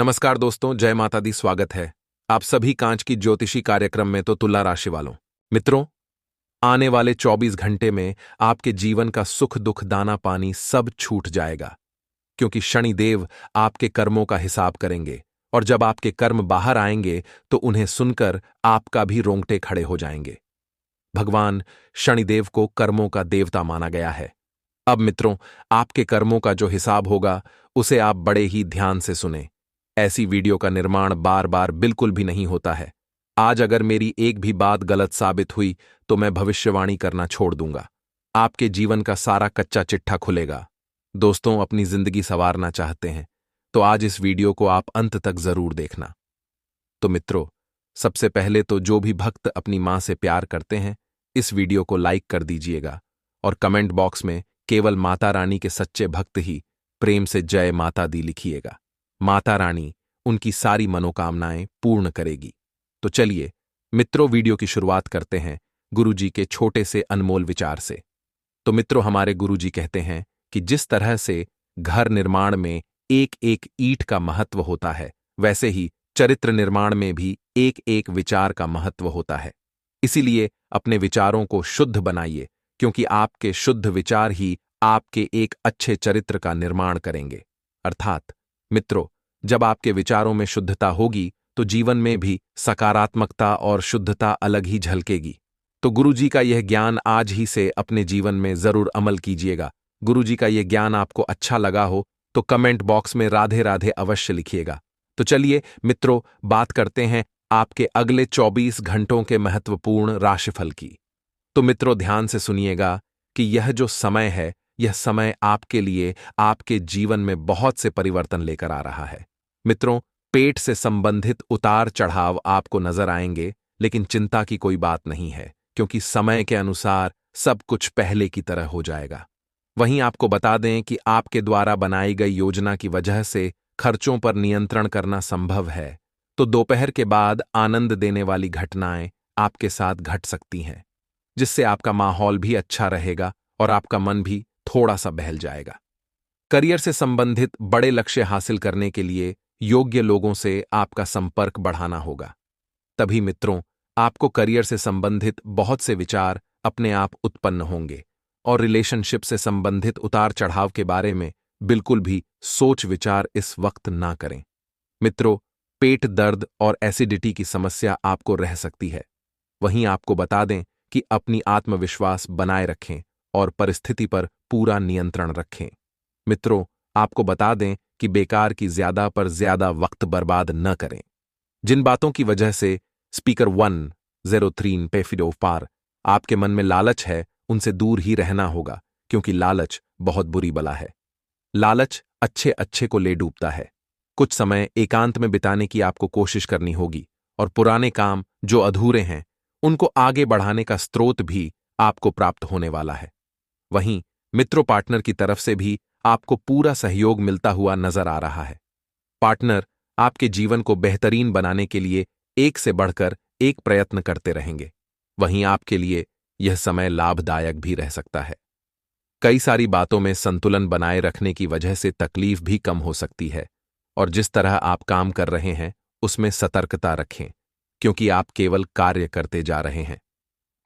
नमस्कार दोस्तों, जय माता दी। स्वागत है आप सभी कांच की ज्योतिषी कार्यक्रम में। तो तुला राशि वालों, मित्रों, आने वाले 24 घंटे में आपके जीवन का सुख दुख दाना पानी सब छूट जाएगा, क्योंकि शनिदेव आपके कर्मों का हिसाब करेंगे। और जब आपके कर्म बाहर आएंगे तो उन्हें सुनकर आपका भी रोंगटे खड़े हो जाएंगे। भगवान शनिदेव को कर्मों का देवता माना गया है। अब मित्रों, आपके कर्मों का जो हिसाब होगा उसे आप बड़े ही ध्यान से सुने। ऐसी वीडियो का निर्माण बार बार बिल्कुल भी नहीं होता है। आज अगर मेरी एक भी बात गलत साबित हुई तो मैं भविष्यवाणी करना छोड़ दूंगा। आपके जीवन का सारा कच्चा चिट्ठा खुलेगा। दोस्तों, अपनी जिंदगी संवारना चाहते हैं तो आज इस वीडियो को आप अंत तक जरूर देखना। तो मित्रों, सबसे पहले तो जो भी भक्त अपनी मां से प्यार करते हैं, इस वीडियो को लाइक कर दीजिएगा और कमेंट बॉक्स में केवल माता रानी के सच्चे भक्त ही प्रेम से जय माता दी लिखिएगा। माता रानी उनकी सारी मनोकामनाएं पूर्ण करेगी। तो चलिए मित्रों, वीडियो की शुरुआत करते हैं गुरुजी के छोटे से अनमोल विचार से। तो मित्रों, हमारे गुरुजी कहते हैं कि जिस तरह से घर निर्माण में एक एक ईंट का महत्व होता है, वैसे ही चरित्र निर्माण में भी एक एक विचार का महत्व होता है। इसीलिए अपने विचारों को शुद्ध बनाइए, क्योंकि आपके शुद्ध विचार ही आपके एक अच्छे चरित्र का निर्माण करेंगे। अर्थात मित्रों, जब आपके विचारों में शुद्धता होगी तो जीवन में भी सकारात्मकता और शुद्धता अलग ही झलकेगी। तो गुरुजी का यह ज्ञान आज ही से अपने जीवन में जरूर अमल कीजिएगा। गुरुजी का यह ज्ञान आपको अच्छा लगा हो तो कमेंट बॉक्स में राधे राधे अवश्य लिखिएगा। तो चलिए मित्रों, बात करते हैं आपके अगले 24 घंटों के महत्वपूर्ण राशिफल की। तो मित्रों, ध्यान से सुनिएगा कि यह जो समय है, यह समय आपके लिए आपके जीवन में बहुत से परिवर्तन लेकर आ रहा है। मित्रों, पेट से संबंधित उतार चढ़ाव आपको नजर आएंगे, लेकिन चिंता की कोई बात नहीं है, क्योंकि समय के अनुसार सब कुछ पहले की तरह हो जाएगा। वहीं आपको बता दें कि आपके द्वारा बनाई गई योजना की वजह से खर्चों पर नियंत्रण करना संभव है। तो दोपहर के बाद आनंद देने वाली घटनाएं आपके साथ घट सकती हैं, जिससे आपका माहौल भी अच्छा रहेगा और आपका मन भी थोड़ा सा बहल जाएगा। करियर से संबंधित बड़े लक्ष्य हासिल करने के लिए योग्य लोगों से आपका संपर्क बढ़ाना होगा। तभी मित्रों, आपको करियर से संबंधित बहुत से विचार अपने आप उत्पन्न होंगे और रिलेशनशिप से संबंधित उतार चढ़ाव के बारे में बिल्कुल भी सोच विचार इस वक्त ना करें। मित्रों, पेट दर्द और एसिडिटी की समस्या आपको रह सकती है। वहीं आपको बता दें कि अपनी आत्मविश्वास बनाए रखें और परिस्थिति पर पूरा नियंत्रण रखें। मित्रों, आपको बता दें कि बेकार की ज्यादा पर ज्यादा वक्त बर्बाद न करें। जिन बातों की वजह से स्पीकर 103 पे फिडो पार आपके मन में लालच है, उनसे दूर ही रहना होगा, क्योंकि लालच बहुत बुरी बला है। लालच अच्छे अच्छे को ले डूबता है। कुछ समय एकांत में बिताने की आपको कोशिश करनी होगी और पुराने काम जो अधूरे हैं उनको आगे बढ़ाने का स्रोत भी आपको प्राप्त होने वाला है। वहीं मित्रों, पार्टनर की तरफ से भी आपको पूरा सहयोग मिलता हुआ नजर आ रहा है। पार्टनर आपके जीवन को बेहतरीन बनाने के लिए एक से बढ़कर एक प्रयत्न करते रहेंगे। वहीं आपके लिए यह समय लाभदायक भी रह सकता है। कई सारी बातों में संतुलन बनाए रखने की वजह से तकलीफ भी कम हो सकती है, और जिस तरह आप काम कर रहे हैं उसमें सतर्कता रखें, क्योंकि आप केवल कार्य करते जा रहे हैं।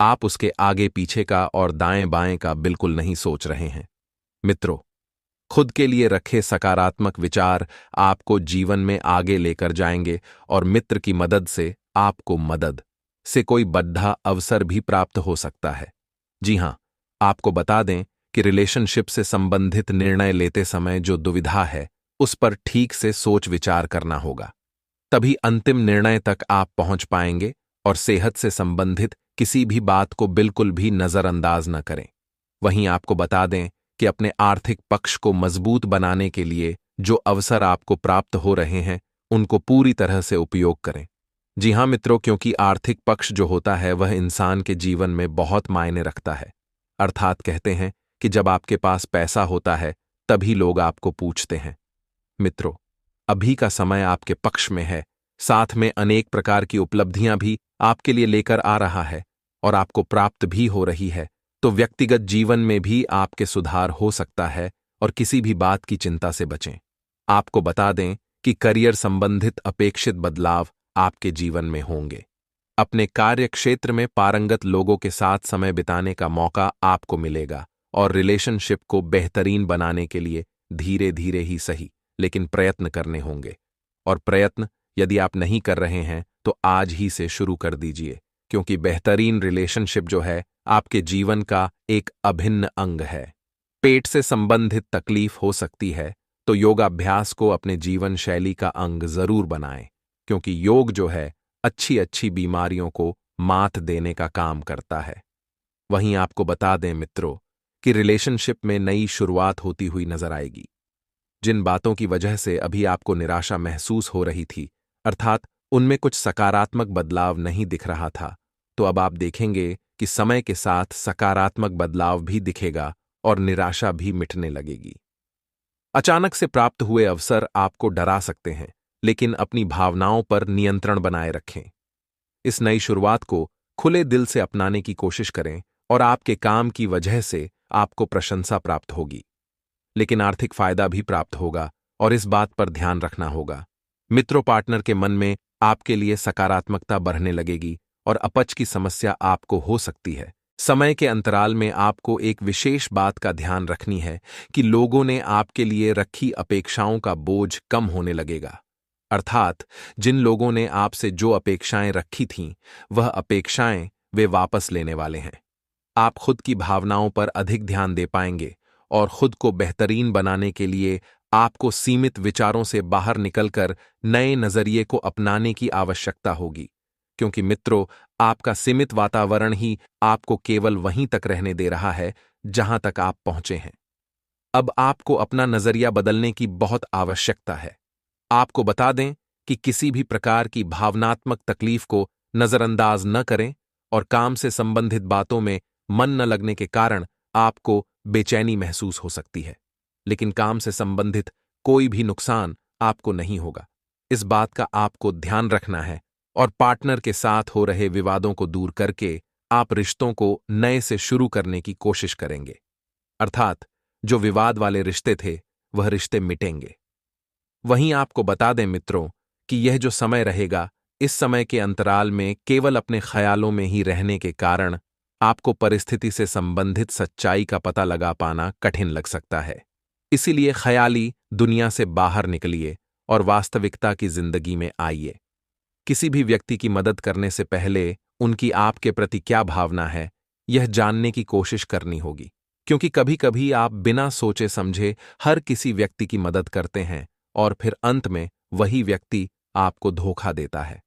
आप उसके आगे पीछे का और दाएं बाएं का बिल्कुल नहीं सोच रहे हैं। मित्रों, खुद के लिए रखे सकारात्मक विचार आपको जीवन में आगे लेकर जाएंगे और मित्र की मदद से आपको मदद से कोई बड़ा अवसर भी प्राप्त हो सकता है। जी हां, आपको बता दें कि रिलेशनशिप से संबंधित निर्णय लेते समय जो दुविधा है उस पर ठीक से सोच विचार करना होगा, तभी अंतिम निर्णय तक आप पहुंच पाएंगे। और सेहत से संबंधित किसी भी बात को बिल्कुल भी नजरअंदाज न करें। वहीं आपको बता दें कि अपने आर्थिक पक्ष को मजबूत बनाने के लिए जो अवसर आपको प्राप्त हो रहे हैं उनको पूरी तरह से उपयोग करें। जी हां मित्रों, क्योंकि आर्थिक पक्ष जो होता है वह इंसान के जीवन में बहुत मायने रखता है। अर्थात कहते हैं कि जब आपके पास पैसा होता है तभी लोग आपको पूछते हैं। मित्रों, अभी का समय आपके पक्ष में है, साथ में अनेक प्रकार की उपलब्धियां भी आपके लिए लेकर आ रहा है और आपको प्राप्त भी हो रही है। तो व्यक्तिगत जीवन में भी आपके सुधार हो सकता है और किसी भी बात की चिंता से बचें। आपको बता दें कि करियर संबंधित अपेक्षित बदलाव आपके जीवन में होंगे। अपने कार्य क्षेत्र में पारंगत लोगों के साथ समय बिताने का मौका आपको मिलेगा और रिलेशनशिप को बेहतरीन बनाने के लिए धीरे धीरे ही सही लेकिन प्रयत्न करने होंगे। और प्रयत्न यदि आप नहीं कर रहे हैं तो आज ही से शुरू कर दीजिए, क्योंकि बेहतरीन रिलेशनशिप जो है आपके जीवन का एक अभिन्न अंग है। पेट से संबंधित तकलीफ हो सकती है तो योगाभ्यास को अपने जीवन शैली का अंग जरूर बनाएं, क्योंकि योग जो है अच्छी अच्छी बीमारियों को मात देने का काम करता है। वहीं आपको बता दें मित्रों कि रिलेशनशिप में नई शुरुआत होती हुई नजर आएगी। जिन बातों की वजह से अभी आपको निराशा महसूस हो रही थी, अर्थात उनमें कुछ सकारात्मक बदलाव नहीं दिख रहा था, तो अब आप देखेंगे कि समय के साथ सकारात्मक बदलाव भी दिखेगा और निराशा भी मिटने लगेगी। अचानक से प्राप्त हुए अवसर आपको डरा सकते हैं, लेकिन अपनी भावनाओं पर नियंत्रण बनाए रखें। इस नई शुरुआत को खुले दिल से अपनाने की कोशिश करें और आपके काम की वजह से आपको प्रशंसा प्राप्त होगी, लेकिन आर्थिक फायदा भी प्राप्त होगा और इस बात पर ध्यान रखना होगा। मित्रों, पार्टनर के मन में आपके लिए सकारात्मकता बढ़ने लगेगी और अपच की समस्या आपको हो सकती है। समय के अंतराल में आपको एक विशेष बात का ध्यान रखनी है कि लोगों ने आपके लिए रखी अपेक्षाओं का बोझ कम होने लगेगा। अर्थात जिन लोगों ने आपसे जो अपेक्षाएं रखी थीं, वह अपेक्षाएं वे वापस लेने वाले हैं। आप खुद की भावनाओं पर अधिक ध्यान दे पाएंगे और खुद को बेहतरीन बनाने के लिए आपको सीमित विचारों से बाहर निकलकर नए नजरिए को अपनाने की आवश्यकता होगी, क्योंकि मित्रों, आपका सीमित वातावरण ही आपको केवल वहीं तक रहने दे रहा है जहां तक आप पहुंचे हैं। अब आपको अपना नजरिया बदलने की बहुत आवश्यकता है। आपको बता दें कि किसी भी प्रकार की भावनात्मक तकलीफ को नजरअंदाज न करें और काम से संबंधित बातों में मन न लगने के कारण आपको बेचैनी महसूस हो सकती है, लेकिन काम से संबंधित कोई भी नुकसान आपको नहीं होगा। इस बात का आपको ध्यान रखना है और पार्टनर के साथ हो रहे विवादों को दूर करके आप रिश्तों को नए से शुरू करने की कोशिश करेंगे। अर्थात जो विवाद वाले रिश्ते थे वह रिश्ते मिटेंगे। वहीं आपको बता दें मित्रों कि यह जो समय रहेगा, इस समय के अंतराल में केवल अपने ख्यालों में ही रहने के कारण आपको परिस्थिति से संबंधित सच्चाई का पता लगा पाना कठिन लग सकता है। इसीलिए ख्याली दुनिया से बाहर निकलिए और वास्तविकता की जिंदगी में आइए। किसी भी व्यक्ति की मदद करने से पहले उनकी आपके प्रति क्या भावना है, यह जानने की कोशिश करनी होगी, क्योंकि कभी कभी आप बिना सोचे समझे हर किसी व्यक्ति की मदद करते हैं और फिर अंत में वही व्यक्ति आपको धोखा देता है।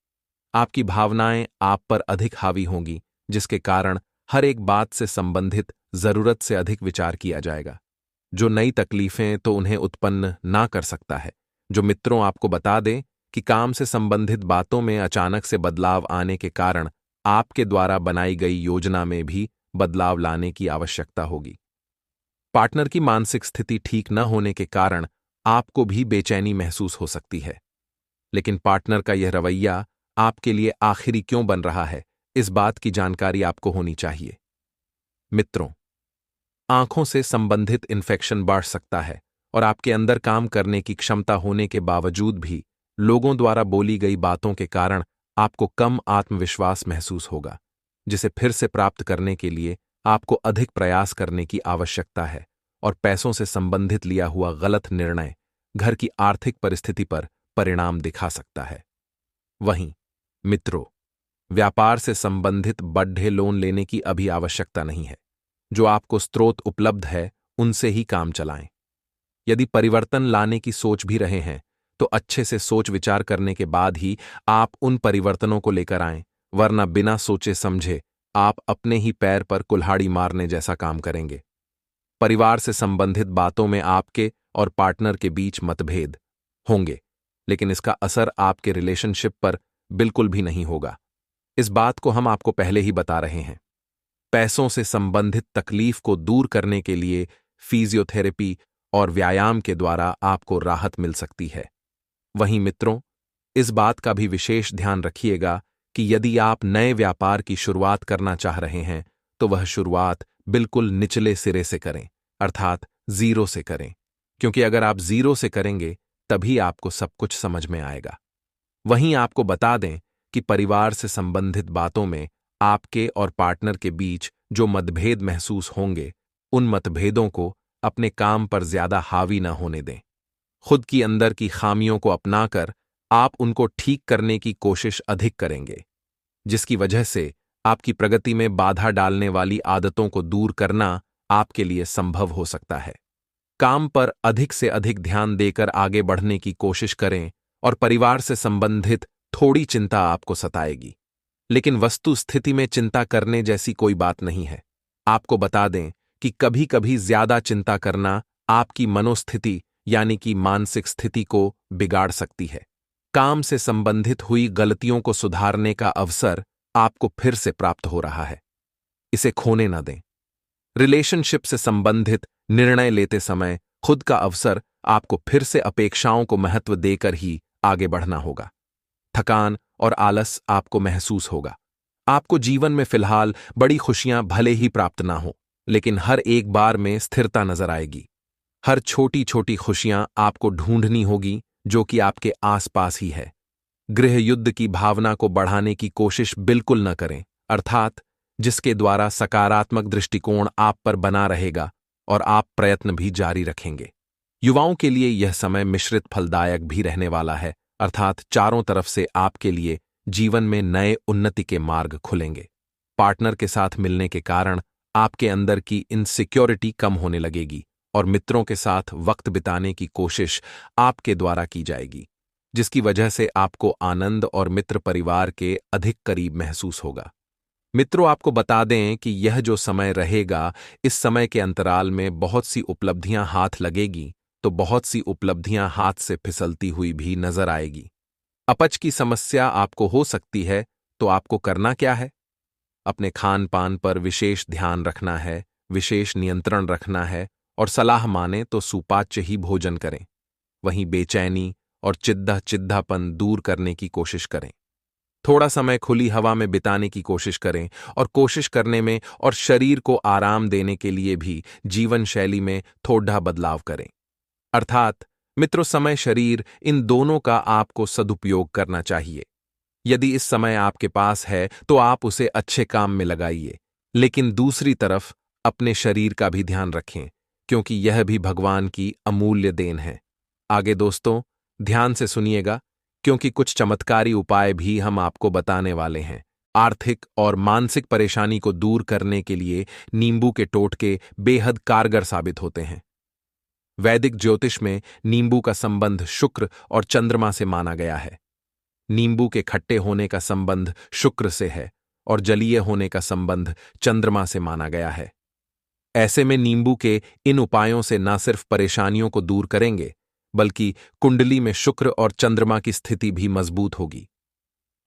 आपकी भावनाएं आप पर अधिक हावी होंगी, जिसके कारण हर एक बात से संबंधित जरूरत से अधिक विचार किया जाएगा, जो नई तकलीफें तो उन्हें उत्पन्न ना कर सकता है। जो मित्रों, आपको बता दें कि काम से संबंधित बातों में अचानक से बदलाव आने के कारण आपके द्वारा बनाई गई योजना में भी बदलाव लाने की आवश्यकता होगी। पार्टनर की मानसिक स्थिति ठीक न होने के कारण आपको भी बेचैनी महसूस हो सकती है, लेकिन पार्टनर का यह रवैया आपके लिए आखिरी क्यों बन रहा है, इस बात की जानकारी आपको होनी चाहिए। मित्रों, आंखों से संबंधित इन्फेक्शन बढ़ सकता है और आपके अंदर काम करने की क्षमता होने के बावजूद भी लोगों द्वारा बोली गई बातों के कारण आपको कम आत्मविश्वास महसूस होगा, जिसे फिर से प्राप्त करने के लिए आपको अधिक प्रयास करने की आवश्यकता है और पैसों से संबंधित लिया हुआ गलत निर्णय घर की आर्थिक परिस्थिति पर परिणाम दिखा सकता है। वहीं मित्रों, व्यापार से संबंधित बड़े लोन लेने की अभी आवश्यकता नहीं है। जो आपको स्रोत उपलब्ध है उनसे ही काम चलाएं। यदि परिवर्तन लाने की सोच भी रहे हैं तो अच्छे से सोच विचार करने के बाद ही आप उन परिवर्तनों को लेकर आएं, वरना बिना सोचे समझे आप अपने ही पैर पर कुल्हाड़ी मारने जैसा काम करेंगे। परिवार से संबंधित बातों में आपके और पार्टनर के बीच मतभेद होंगे, लेकिन इसका असर आपके रिलेशनशिप पर बिल्कुल भी नहीं होगा। इस बात को हम आपको पहले ही बता रहे हैं। पैसों से संबंधित तकलीफ को दूर करने के लिए फिजियोथेरेपी और व्यायाम के द्वारा आपको राहत मिल सकती है। वहीं मित्रों, इस बात का भी विशेष ध्यान रखिएगा कि यदि आप नए व्यापार की शुरुआत करना चाह रहे हैं तो वह शुरुआत बिल्कुल निचले सिरे से करें, अर्थात जीरो से करें, क्योंकि अगर आप जीरो से करेंगे तभी आपको सब कुछ समझ में आएगा। वहीं आपको बता दें कि परिवार से संबंधित बातों में आपके और पार्टनर के बीच जो मतभेद महसूस होंगे, उन मतभेदों को अपने काम पर ज्यादा हावी न होने दें। खुद की अंदर की खामियों को अपनाकर आप उनको ठीक करने की कोशिश अधिक करेंगे, जिसकी वजह से आपकी प्रगति में बाधा डालने वाली आदतों को दूर करना आपके लिए संभव हो सकता है। काम पर अधिक से अधिक ध्यान देकर आगे बढ़ने की कोशिश करें और परिवार से संबंधित थोड़ी चिंता आपको सताएगी, लेकिन वस्तु स्थिति में चिंता करने जैसी कोई बात नहीं है। आपको बता दें कि कभी कभी ज्यादा चिंता करना आपकी मनोस्थिति यानी कि मानसिक स्थिति को बिगाड़ सकती है। काम से संबंधित हुई गलतियों को सुधारने का अवसर आपको फिर से प्राप्त हो रहा है, इसे खोने न दें। रिलेशनशिप से संबंधित निर्णय लेते समय खुद का अवसर आपको फिर से अपेक्षाओं को महत्व देकर ही आगे बढ़ना होगा। थकान और आलस आपको महसूस होगा। आपको जीवन में फिलहाल बड़ी खुशियां भले ही प्राप्त ना हो, लेकिन हर एक बार में स्थिरता नजर आएगी। हर छोटी छोटी खुशियां आपको ढूंढनी होगी जो कि आपके आसपास ही है। गृह युद्ध की भावना को बढ़ाने की कोशिश बिल्कुल न करें, अर्थात जिसके द्वारा सकारात्मक दृष्टिकोण आप पर बना रहेगा और आप प्रयत्न भी जारी रखेंगे। युवाओं के लिए यह समय मिश्रित फलदायक भी रहने वाला है, अर्थात चारों तरफ से आपके लिए जीवन में नए उन्नति के मार्ग खुलेंगे। पार्टनर के साथ मिलने के कारण आपके अंदर की इनसिक्योरिटी कम होने लगेगी और मित्रों के साथ वक्त बिताने की कोशिश आपके द्वारा की जाएगी, जिसकी वजह से आपको आनंद और मित्र परिवार के अधिक करीब महसूस होगा। मित्रों, आपको बता दें कि यह जो समय रहेगा, इस समय के अंतराल में बहुत सी उपलब्धियां हाथ लगेगी, तो बहुत सी उपलब्धियां हाथ से फिसलती हुई भी नजर आएगी। अपच की समस्या आपको हो सकती है, तो आपको करना क्या है? अपने खान पान पर विशेष ध्यान रखना है, विशेष नियंत्रण रखना है और सलाह माने तो सुपाच्य ही भोजन करें। वहीं बेचैनी और चिद्धापन दूर करने की कोशिश करें। थोड़ा समय खुली हवा में बिताने की कोशिश करें और कोशिश करने में और शरीर को आराम देने के लिए भी जीवन शैली में थोड़ा बदलाव करें। अर्थात मित्रों, समय शरीर इन दोनों का आपको सदुपयोग करना चाहिए। यदि इस समय आपके पास है तो आप उसे अच्छे काम में लगाइए, लेकिन दूसरी तरफ अपने शरीर का भी ध्यान रखें, क्योंकि यह भी भगवान की अमूल्य देन है। आगे दोस्तों ध्यान से सुनिएगा, क्योंकि कुछ चमत्कारी उपाय भी हम आपको बताने वाले हैं। आर्थिक और मानसिक परेशानी को दूर करने के लिए नींबू के टोटके बेहद कारगर साबित होते हैं। वैदिक ज्योतिष में नींबू का संबंध शुक्र और चंद्रमा से माना गया है। नींबू के खट्टे होने का संबंध शुक्र से है और जलीय होने का संबंध चंद्रमा से माना गया है। ऐसे में नींबू के इन उपायों से न सिर्फ परेशानियों को दूर करेंगे, बल्कि कुंडली में शुक्र और चंद्रमा की स्थिति भी मजबूत होगी।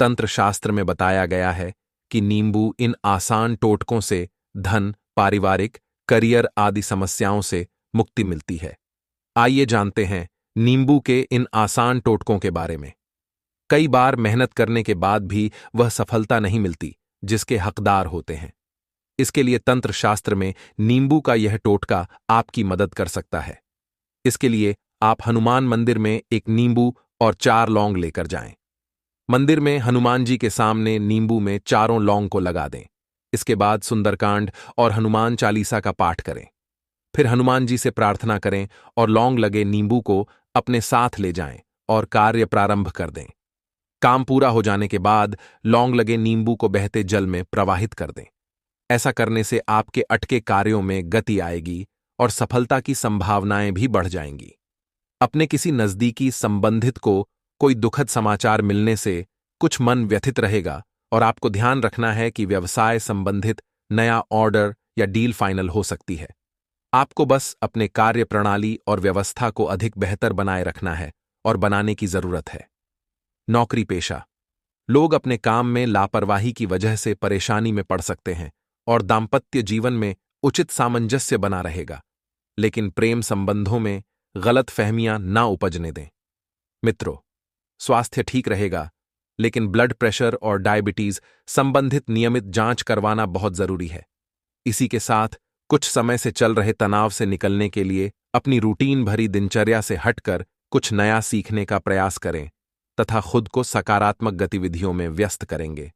तंत्र शास्त्र में बताया गया है कि नींबू इन आसान टोटकों से धन, पारिवारिक, करियर आदि समस्याओं से मुक्ति मिलती है। आइए जानते हैं नींबू के इन आसान टोटकों के बारे में। कई बार मेहनत करने के बाद भी वह सफलता नहीं मिलती जिसके हकदार होते हैं। इसके लिए तंत्र शास्त्र में नींबू का यह टोटका आपकी मदद कर सकता है। इसके लिए आप हनुमान मंदिर में एक नींबू और 4 लौंग लेकर जाएं। मंदिर में हनुमान जी के सामने नींबू में चारों लौंग को लगा दें। इसके बाद सुंदरकांड और हनुमान चालीसा का पाठ करें। फिर हनुमान जी से प्रार्थना करें और लौंग लगे नींबू को अपने साथ ले जाएं और कार्य प्रारंभ कर दें। काम पूरा हो जाने के बाद लौंग लगे नींबू को बहते जल में प्रवाहित कर दें। ऐसा करने से आपके अटके कार्यों में गति आएगी और सफलता की संभावनाएं भी बढ़ जाएंगी। अपने किसी नजदीकी संबंधित को कोई दुखद समाचार मिलने से कुछ मन व्यथित रहेगा और आपको ध्यान रखना है कि व्यवसाय संबंधित नया ऑर्डर या डील फाइनल हो सकती है। आपको बस अपने कार्य प्रणाली और व्यवस्था को अधिक बेहतर बनाए रखना है और बनाने की जरूरत है। नौकरी पेशा लोग अपने काम में लापरवाही की वजह से परेशानी में पड़ सकते हैं और दाम्पत्य जीवन में उचित सामंजस्य बना रहेगा, लेकिन प्रेम संबंधों में गलत फहमियां ना उपजने दें। मित्रों, स्वास्थ्य ठीक रहेगा, लेकिन ब्लड प्रेशर और डायबिटीज संबंधित नियमित जांच करवाना बहुत जरूरी है। इसी के साथ कुछ समय से चल रहे तनाव से निकलने के लिए अपनी रूटीन भरी दिनचर्या से हटकर कुछ नया सीखने का प्रयास करें तथा खुद को सकारात्मक गतिविधियों में व्यस्त करेंगे।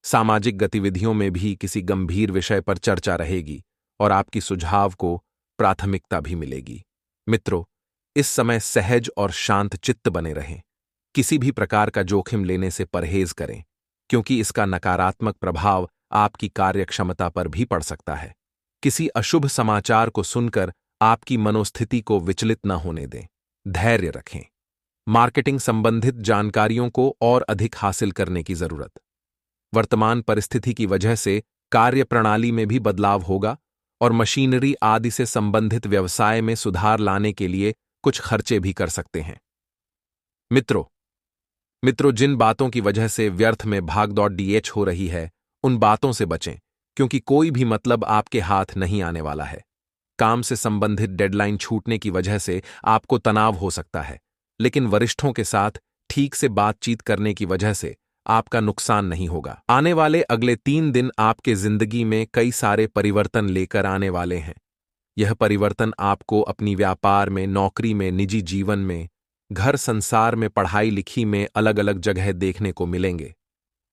सामाजिक गतिविधियों में भी किसी गंभीर विषय पर चर्चा रहेगी और आपकी सुझाव को प्राथमिकता भी मिलेगी। मित्रों, इस समय सहज और शांत चित्त बने रहें। किसी भी प्रकार का जोखिम लेने से परहेज करें, क्योंकि इसका नकारात्मक प्रभाव आपकी कार्यक्षमता पर भी पड़ सकता है। किसी अशुभ समाचार को सुनकर आपकी मनोस्थिति को विचलित न होने दें। धैर्य रखें। मार्केटिंग संबंधित जानकारियों को और अधिक हासिल करने की जरूरत। वर्तमान परिस्थिति की वजह से कार्य प्रणाली में भी बदलाव होगा और मशीनरी आदि से संबंधित व्यवसाय में सुधार लाने के लिए कुछ खर्चे भी कर सकते हैं। मित्रों, जिन बातों की वजह से व्यर्थ में भागदौड़ डीएच हो रही है, उन बातों से बचें, क्योंकि कोई भी मतलब आपके हाथ नहीं आने वाला है। काम से संबंधित डेडलाइन छूटने की वजह से आपको तनाव हो सकता है, लेकिन वरिष्ठों के साथ ठीक से बातचीत करने की वजह से आपका नुकसान नहीं होगा। आने वाले अगले 3 दिन आपके जिंदगी में कई सारे परिवर्तन लेकर आने वाले हैं। यह परिवर्तन आपको अपनी व्यापार में, नौकरी में, निजी जीवन में, घर संसार में, पढ़ाई लिखी में अलग अलग जगह देखने को मिलेंगे।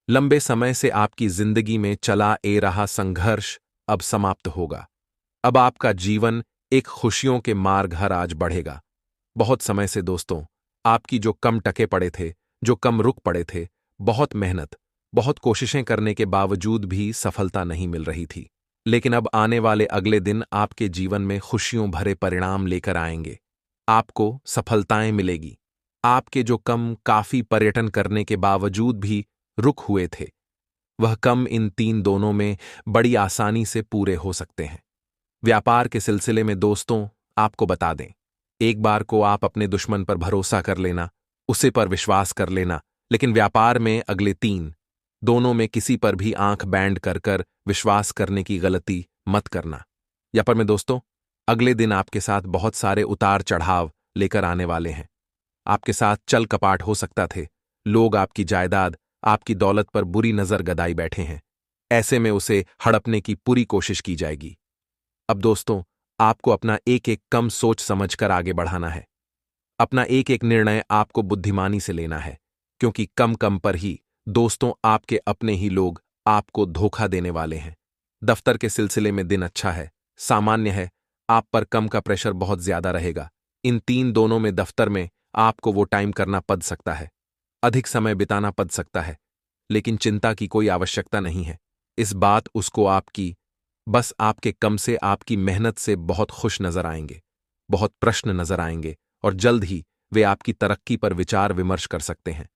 लंबे समय से आपकी जिंदगी में चला ए रहा संघर्ष अब समाप्त होगा। अब आपका जीवन एक खुशियों के मार्ग हर आज बढ़ेगा। बहुत समय से दोस्तों, आपकी जो कम टके पड़े थे, जो कम रुक पड़े थे, बहुत मेहनत, बहुत कोशिशें करने के बावजूद भी सफलता नहीं मिल रही थी। लेकिन अब आने वाले अगले दिन आपके जीवन में खुशियों भरे परिणाम लेकर आएंगे। आपको सफलताएं मिलेगी। आपके जो कम काफी पर्यटन करने के बावजूद भी रुक हुए थे, वह कम इन 3 दोनों में बड़ी आसानी से पूरे हो सकते हैं। व्यापार के सिलसिले में दोस्तों, आपको बता दें, एक बार को आप अपने दुश्मन पर भरोसा कर लेना, उसे पर विश्वास कर लेना, लेकिन व्यापार में अगले 3 दोनों में किसी पर भी आंख बैंड कर विश्वास करने की गलती मत करना। या पर में दोस्तों, अगले दिन आपके साथ बहुत सारे उतार चढ़ाव लेकर आने वाले हैं। आपके साथ चल कपाट हो सकता थे। लोग आपकी जायदाद, आपकी दौलत पर बुरी नजर गदाई बैठे हैं। ऐसे में उसे हड़पने की पूरी कोशिश की जाएगी। अब दोस्तों, आपको अपना एक एक कम सोच समझकर आगे बढ़ाना है। अपना एक एक निर्णय आपको बुद्धिमानी से लेना है, क्योंकि कम कम पर ही दोस्तों आपके अपने ही लोग आपको धोखा देने वाले हैं। दफ्तर के सिलसिले में दिन अच्छा है, सामान्य है। आप पर कम का प्रेशर बहुत ज्यादा रहेगा। इन 3 दोनों में दफ्तर में आपको वो टाइम करना पड़ सकता है, अधिक समय बिताना पड़ सकता है, लेकिन चिंता की कोई आवश्यकता नहीं है। इस बात उसको आपकी, बस आपके कम से, आपकी मेहनत से बहुत खुश नजर आएंगे, बहुत प्रश्न नजर आएंगे और जल्द ही वे आपकी तरक्की पर विचार विमर्श कर सकते हैं।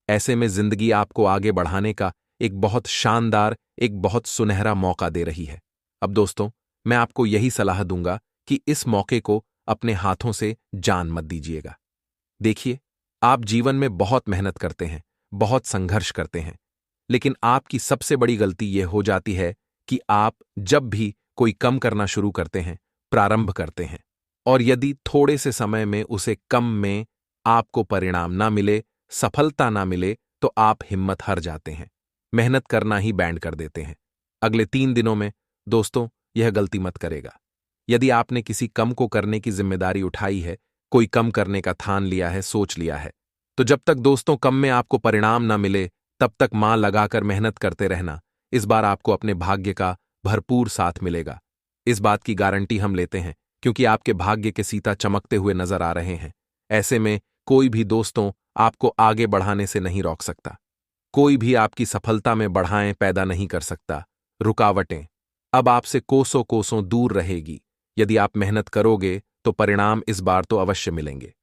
ऐसे में जिंदगी आपको आगे बढ़ाने का एक बहुत शानदार, एक बहुत सुनहरा मौका दे रही है। अब दोस्तों, मैं आपको यही सलाह दूंगा कि इस मौके को अपने हाथों से जान मत दीजिएगा। देखिए, आप जीवन में बहुत मेहनत करते हैं, बहुत संघर्ष करते हैं, लेकिन आपकी सबसे बड़ी गलती यह हो जाती है कि आप जब भी कोई कम करना शुरू करते हैं, प्रारंभ करते हैं, और यदि थोड़े से समय में उसे कम में आपको परिणाम ना मिले, सफलता ना मिले, तो आप हिम्मत हार जाते हैं, मेहनत करना ही बैंड कर देते हैं। अगले 3 दिनों में दोस्तों यह गलती मत करेगा। यदि आपने किसी कम को करने की जिम्मेदारी उठाई है, कोई कम करने का ठान लिया है, सोच लिया है, तो जब तक दोस्तों कम में आपको परिणाम ना मिले, तब तक मां लगाकर मेहनत करते रहना। इस बार आपको अपने भाग्य का भरपूर साथ मिलेगा। इस बात की गारंटी हम लेते हैं, क्योंकि आपके भाग्य के सीता चमकते हुए नजर आ रहे हैं। ऐसे में कोई भी दोस्तों आपको आगे बढ़ाने से नहीं रोक सकता। कोई भी आपकी सफलता में बढ़ाएं पैदा नहीं कर सकता। रुकावटें अब आपसे कोसों कोसों दूर रहेगी। यदि आप मेहनत करोगे तो परिणाम इस बार तो अवश्य मिलेंगे।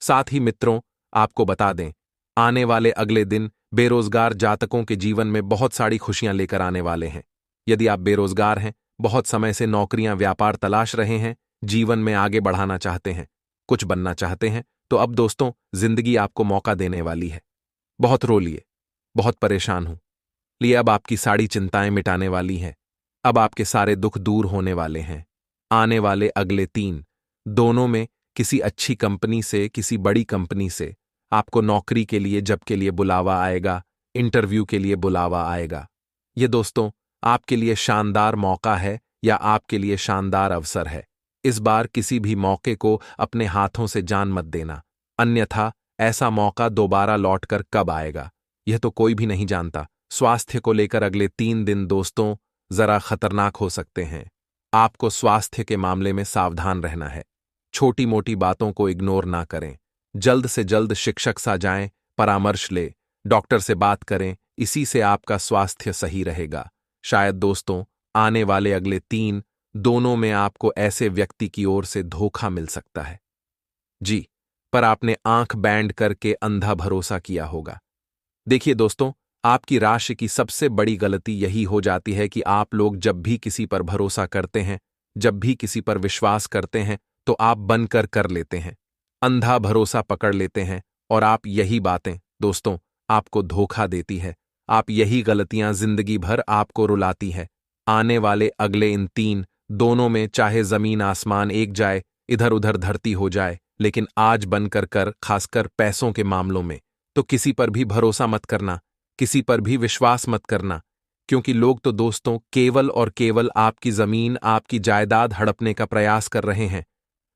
साथ ही मित्रों, आपको बता दें, आने वाले अगले दिन बेरोजगार जातकों के जीवन में बहुत सारी खुशियां लेकर आने वाले हैं। यदि आप बेरोजगार हैं, बहुत समय से नौकरियां, व्यापार तलाश रहे हैं, जीवन में आगे बढ़ाना चाहते हैं, कुछ बनना चाहते हैं, तो अब दोस्तों जिंदगी आपको मौका देने वाली है। बहुत रो लिए, बहुत परेशान हूं, लिए अब आपकी सारी चिंताएं मिटाने वाली हैं। अब आपके सारे दुख दूर होने वाले हैं। आने वाले अगले 3 दोनों में किसी अच्छी कंपनी से, किसी बड़ी कंपनी से आपको नौकरी के लिए जब के लिए बुलावा आएगा, इंटरव्यू के लिए बुलावा आएगा। ये दोस्तों आपके लिए शानदार मौका है या आपके लिए शानदार अवसर है। इस बार किसी भी मौके को अपने हाथों से जान मत देना, अन्यथा ऐसा मौका दोबारा लौटकर कब आएगा, यह तो कोई भी नहीं जानता। स्वास्थ्य को लेकर अगले 3 दिन दोस्तों जरा खतरनाक हो सकते हैं। आपको स्वास्थ्य के मामले में सावधान रहना है। छोटी मोटी बातों को इग्नोर ना करें। जल्द से जल्द शिक्षक सा जाएं, परामर्श ले, डॉक्टर से बात करें, इसी से आपका स्वास्थ्य सही रहेगा। शायद दोस्तों आने वाले अगले 3 दोनों में आपको ऐसे व्यक्ति की ओर से धोखा मिल सकता है। जी, पर आपने आंख बैंड करके अंधा भरोसा किया होगा। देखिए दोस्तों, आपकी राशि की सबसे बड़ी गलती यही हो जाती है कि आप लोग जब भी किसी पर भरोसा करते हैं, जब भी किसी पर विश्वास करते हैं, तो आप बनकर कर लेते हैं, अंधा भरोसा पकड़ लेते हैं। और आप यही बातें दोस्तों आपको धोखा देती है। आप यही गलतियां जिंदगी भर आपको रुलाती है। आने वाले अगले इन 3 दोनों में चाहे जमीन आसमान एक जाए, इधर उधर धरती हो जाए, लेकिन आज बनकर कर, खासकर पैसों के मामलों में, तो किसी पर भी भरोसा मत करना, किसी पर भी विश्वास मत करना। क्योंकि लोग तो दोस्तों केवल और केवल आपकी जमीन, आपकी जायदाद हड़पने का प्रयास कर रहे हैं।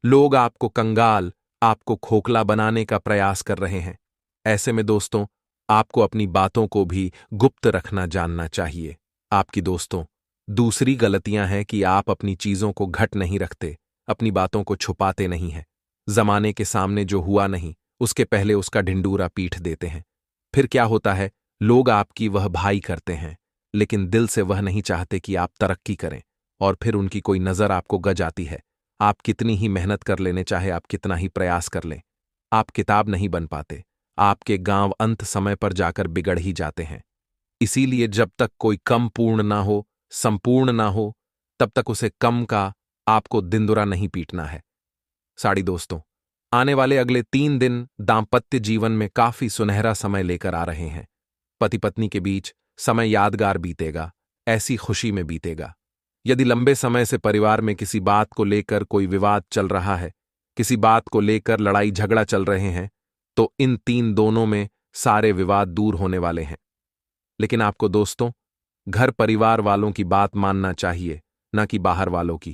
लोग आपको कंगाल, आपको खोखला बनाने का प्रयास कर रहे हैं। ऐसे में दोस्तों आपको अपनी बातों को भी गुप्त रखना जानना चाहिए। आपकी दोस्तों दूसरी गलतियां हैं कि आप अपनी चीजों को घट नहीं रखते, अपनी बातों को छुपाते नहीं हैं। जमाने के सामने जो हुआ नहीं, उसके पहले उसका ढिंडूरा पीट देते हैं। फिर क्या होता है, लोग आपकी वह भाई करते हैं, लेकिन दिल से वह नहीं चाहते कि आप तरक्की करें। और फिर उनकी कोई नजर आपको गज आती है। आप कितनी ही मेहनत कर लेने, चाहे आप कितना ही प्रयास कर लें, आप किताब नहीं बन पाते। आपके गांव अंत समय पर जाकर बिगड़ ही जाते हैं। इसीलिए जब तक कोई कम पूर्ण ना हो, संपूर्ण ना हो, तब तक उसे कम का आपको दिंदुरा नहीं पीटना है। साड़ी दोस्तों, आने वाले अगले 3 दिन दांपत्य जीवन में काफी सुनहरा समय लेकर आ रहे हैं। पति पत्नी के बीच समय यादगार बीतेगा, ऐसी खुशी में बीतेगा। यदि लंबे समय से परिवार में किसी बात को लेकर कोई विवाद चल रहा है, किसी बात को लेकर लड़ाई झगड़ा चल रहे हैं, तो इन 3 दोनों में सारे विवाद दूर होने वाले हैं। लेकिन आपको दोस्तों घर परिवार वालों की बात मानना चाहिए, न कि बाहर वालों की।